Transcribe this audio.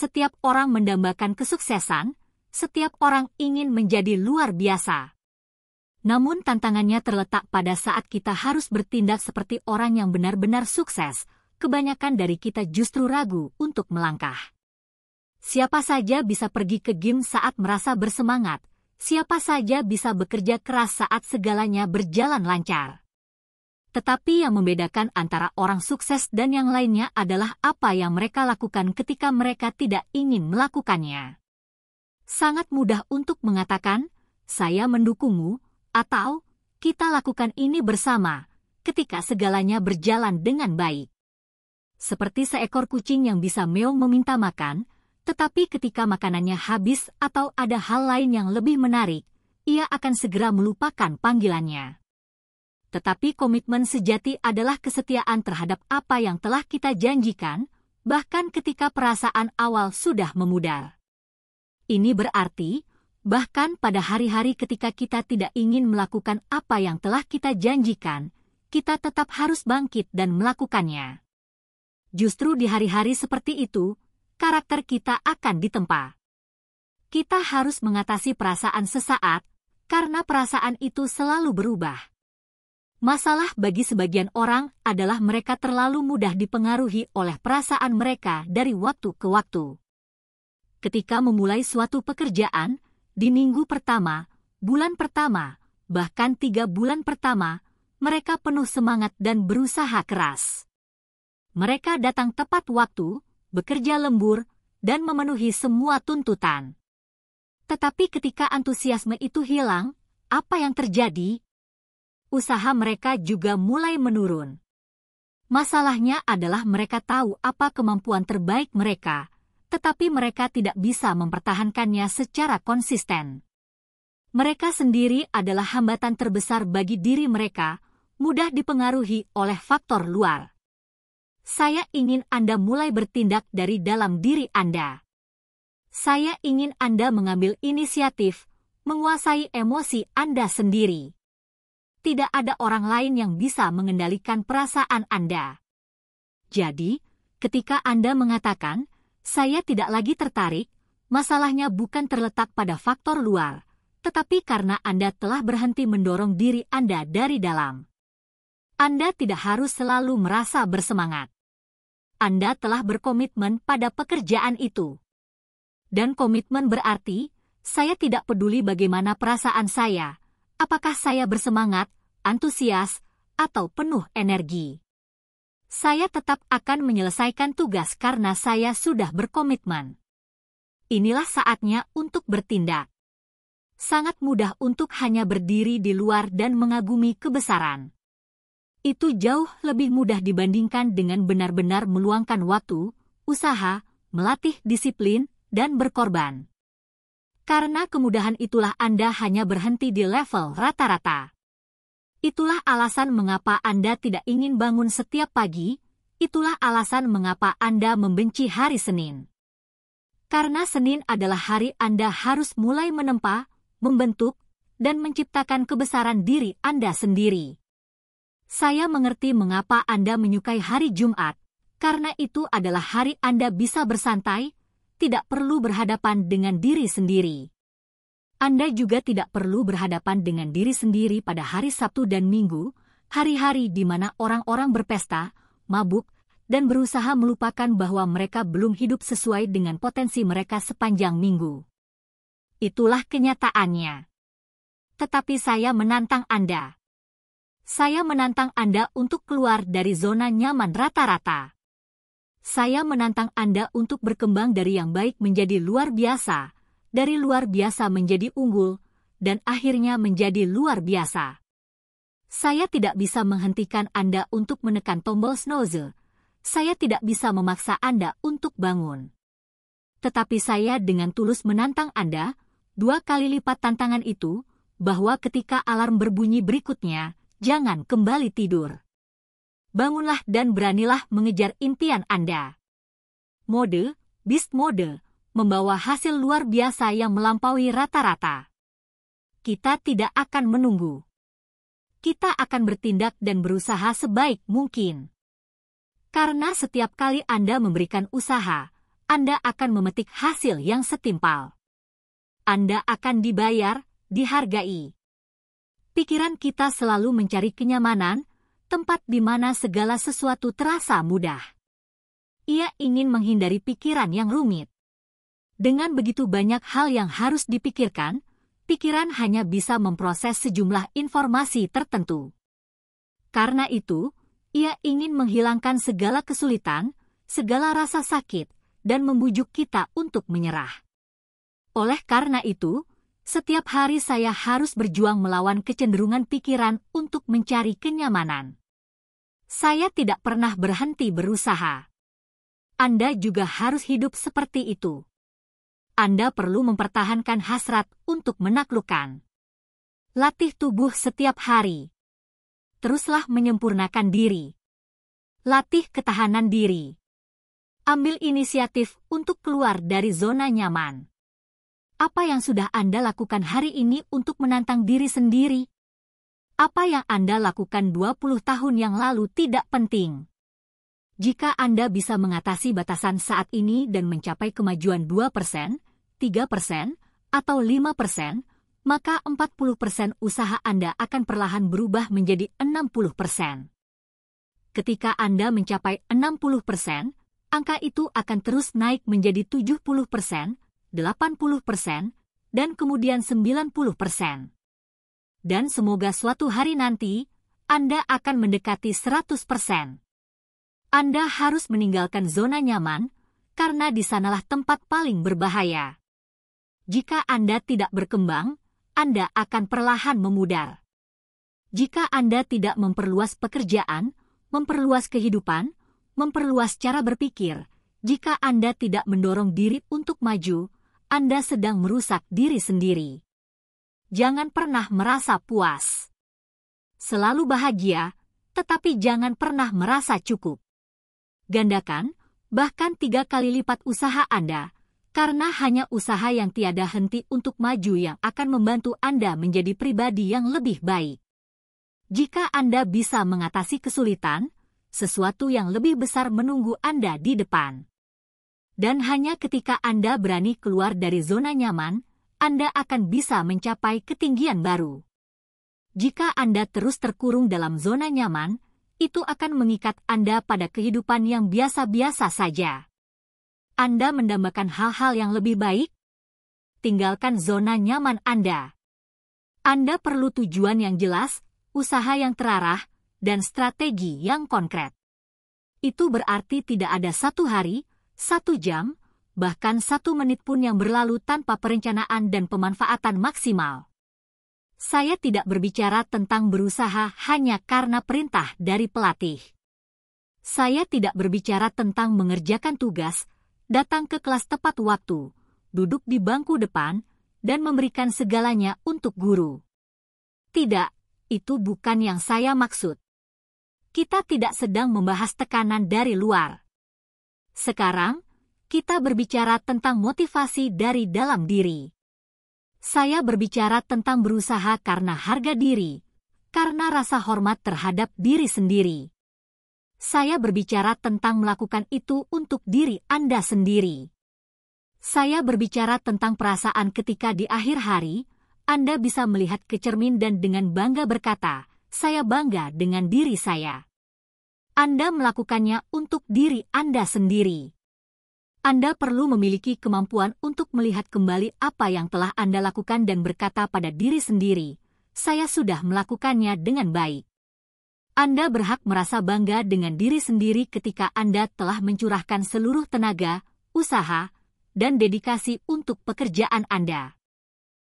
setiap orang mendambakan kesuksesan, setiap orang ingin menjadi luar biasa. Namun tantangannya terletak pada saat kita harus bertindak seperti orang yang benar-benar sukses. Kebanyakan dari kita justru ragu untuk melangkah. Siapa saja bisa pergi ke gym saat merasa bersemangat. Siapa saja bisa bekerja keras saat segalanya berjalan lancar. Tetapi yang membedakan antara orang sukses dan yang lainnya adalah apa yang mereka lakukan ketika mereka tidak ingin melakukannya. Sangat mudah untuk mengatakan, "Saya mendukungmu," atau "Kita lakukan ini bersama," ketika segalanya berjalan dengan baik. Seperti seekor kucing yang bisa meong meminta makan, tetapi ketika makanannya habis atau ada hal lain yang lebih menarik, ia akan segera melupakan panggilannya. Tetapi komitmen sejati adalah kesetiaan terhadap apa yang telah kita janjikan, bahkan ketika perasaan awal sudah memudar. Ini berarti, bahkan pada hari-hari ketika kita tidak ingin melakukan apa yang telah kita janjikan, kita tetap harus bangkit dan melakukannya. Justru di hari-hari seperti itu, karakter kita akan ditempa. Kita harus mengatasi perasaan sesaat, karena perasaan itu selalu berubah. Masalah bagi sebagian orang adalah mereka terlalu mudah dipengaruhi oleh perasaan mereka dari waktu ke waktu. Ketika memulai suatu pekerjaan, di minggu pertama, bulan pertama, bahkan 3 bulan pertama, mereka penuh semangat dan berusaha keras. Mereka datang tepat waktu, bekerja lembur, dan memenuhi semua tuntutan. Tetapi ketika antusiasme itu hilang, apa yang terjadi? Usaha mereka juga mulai menurun. Masalahnya adalah mereka tahu apa kemampuan terbaik mereka, tetapi mereka tidak bisa mempertahankannya secara konsisten. Mereka sendiri adalah hambatan terbesar bagi diri mereka, mudah dipengaruhi oleh faktor luar. Saya ingin Anda mulai bertindak dari dalam diri Anda. Saya ingin Anda mengambil inisiatif, menguasai emosi Anda sendiri. Tidak ada orang lain yang bisa mengendalikan perasaan Anda. Jadi, ketika Anda mengatakan, "Saya tidak lagi tertarik," masalahnya bukan terletak pada faktor luar, tetapi karena Anda telah berhenti mendorong diri Anda dari dalam. Anda tidak harus selalu merasa bersemangat. Anda telah berkomitmen pada pekerjaan itu. Dan komitmen berarti, saya tidak peduli bagaimana perasaan saya, apakah saya bersemangat, antusias, atau penuh energi. Saya tetap akan menyelesaikan tugas karena saya sudah berkomitmen. Inilah saatnya untuk bertindak. Sangat mudah untuk hanya berdiri di luar dan mengagumi kebesaran. Itu jauh lebih mudah dibandingkan dengan benar-benar meluangkan waktu, usaha, melatih disiplin, dan berkorban. Karena kemudahan itulah Anda hanya berhenti di level rata-rata. Itulah alasan mengapa Anda tidak ingin bangun setiap pagi, itulah alasan mengapa Anda membenci hari Senin. Karena Senin adalah hari Anda harus mulai menempa, membentuk, dan menciptakan kebesaran diri Anda sendiri. Saya mengerti mengapa Anda menyukai hari Jumat, karena itu adalah hari Anda bisa bersantai, tidak perlu berhadapan dengan diri sendiri. Anda juga tidak perlu berhadapan dengan diri sendiri pada hari Sabtu dan Minggu, hari-hari di mana orang-orang berpesta, mabuk, dan berusaha melupakan bahwa mereka belum hidup sesuai dengan potensi mereka sepanjang minggu. Itulah kenyataannya. Tetapi saya menantang Anda. Saya menantang Anda untuk keluar dari zona nyaman rata-rata. Saya menantang Anda untuk berkembang dari yang baik menjadi luar biasa, dari luar biasa menjadi unggul, dan akhirnya menjadi luar biasa. Saya tidak bisa menghentikan Anda untuk menekan tombol snooze. Saya tidak bisa memaksa Anda untuk bangun. Tetapi saya dengan tulus menantang Anda, 2 kali lipat tantangan itu, bahwa ketika alarm berbunyi berikutnya, jangan kembali tidur. Bangunlah dan beranilah mengejar impian Anda. Mode, Beast Mode, membawa hasil luar biasa yang melampaui rata-rata. Kita tidak akan menunggu. Kita akan bertindak dan berusaha sebaik mungkin. Karena setiap kali Anda memberikan usaha, Anda akan memetik hasil yang setimpal. Anda akan dibayar, dihargai. Pikiran kita selalu mencari kenyamanan, tempat di mana segala sesuatu terasa mudah. Ia ingin menghindari pikiran yang rumit. Dengan begitu banyak hal yang harus dipikirkan, pikiran hanya bisa memproses sejumlah informasi tertentu. Karena itu, ia ingin menghilangkan segala kesulitan, segala rasa sakit, dan membujuk kita untuk menyerah. Oleh karena itu, setiap hari saya harus berjuang melawan kecenderungan pikiran untuk mencari kenyamanan. Saya tidak pernah berhenti berusaha. Anda juga harus hidup seperti itu. Anda perlu mempertahankan hasrat untuk menaklukkan. Latih tubuh setiap hari. Teruslah menyempurnakan diri. Latih ketahanan diri. Ambil inisiatif untuk keluar dari zona nyaman. Apa yang sudah Anda lakukan hari ini untuk menantang diri sendiri? Apa yang Anda lakukan 20 tahun yang lalu tidak penting. Jika Anda bisa mengatasi batasan saat ini dan mencapai kemajuan 2%, 3%, atau 5%, maka 40% usaha Anda akan perlahan berubah menjadi 60%. Ketika Anda mencapai 60%, angka itu akan terus naik menjadi 70%, 80%, dan kemudian 90%. Dan semoga suatu hari nanti, Anda akan mendekati 100%. Anda harus meninggalkan zona nyaman, karena di sanalah tempat paling berbahaya. Jika Anda tidak berkembang, Anda akan perlahan memudar. Jika Anda tidak memperluas pekerjaan, memperluas kehidupan, memperluas cara berpikir, jika Anda tidak mendorong diri untuk maju, Anda sedang merusak diri sendiri. Jangan pernah merasa puas. Selalu bahagia, tetapi jangan pernah merasa cukup. Gandakan, bahkan 3 kali lipat usaha Anda, karena hanya usaha yang tiada henti untuk maju yang akan membantu Anda menjadi pribadi yang lebih baik. Jika Anda bisa mengatasi kesulitan, sesuatu yang lebih besar menunggu Anda di depan. Dan hanya ketika Anda berani keluar dari zona nyaman, Anda akan bisa mencapai ketinggian baru. Jika Anda terus terkurung dalam zona nyaman, itu akan mengikat Anda pada kehidupan yang biasa-biasa saja. Anda mendambakan hal-hal yang lebih baik? Tinggalkan zona nyaman Anda. Anda perlu tujuan yang jelas, usaha yang terarah, dan strategi yang konkret. Itu berarti tidak ada 1 hari, 1 jam, bahkan 1 menit pun yang berlalu tanpa perencanaan dan pemanfaatan maksimal. Saya tidak berbicara tentang berusaha hanya karena perintah dari pelatih. Saya tidak berbicara tentang mengerjakan tugas, datang ke kelas tepat waktu, duduk di bangku depan, dan memberikan segalanya untuk guru. Tidak, itu bukan yang saya maksud. Kita tidak sedang membahas tekanan dari luar. Sekarang, kita berbicara tentang motivasi dari dalam diri. Saya berbicara tentang berusaha karena harga diri, karena rasa hormat terhadap diri sendiri. Saya berbicara tentang melakukan itu untuk diri Anda sendiri. Saya berbicara tentang perasaan ketika di akhir hari, Anda bisa melihat ke cermin dan dengan bangga berkata, "Saya bangga dengan diri saya." Anda melakukannya untuk diri Anda sendiri. Anda perlu memiliki kemampuan untuk melihat kembali apa yang telah Anda lakukan dan berkata pada diri sendiri, "Saya sudah melakukannya dengan baik." Anda berhak merasa bangga dengan diri sendiri ketika Anda telah mencurahkan seluruh tenaga, usaha, dan dedikasi untuk pekerjaan Anda.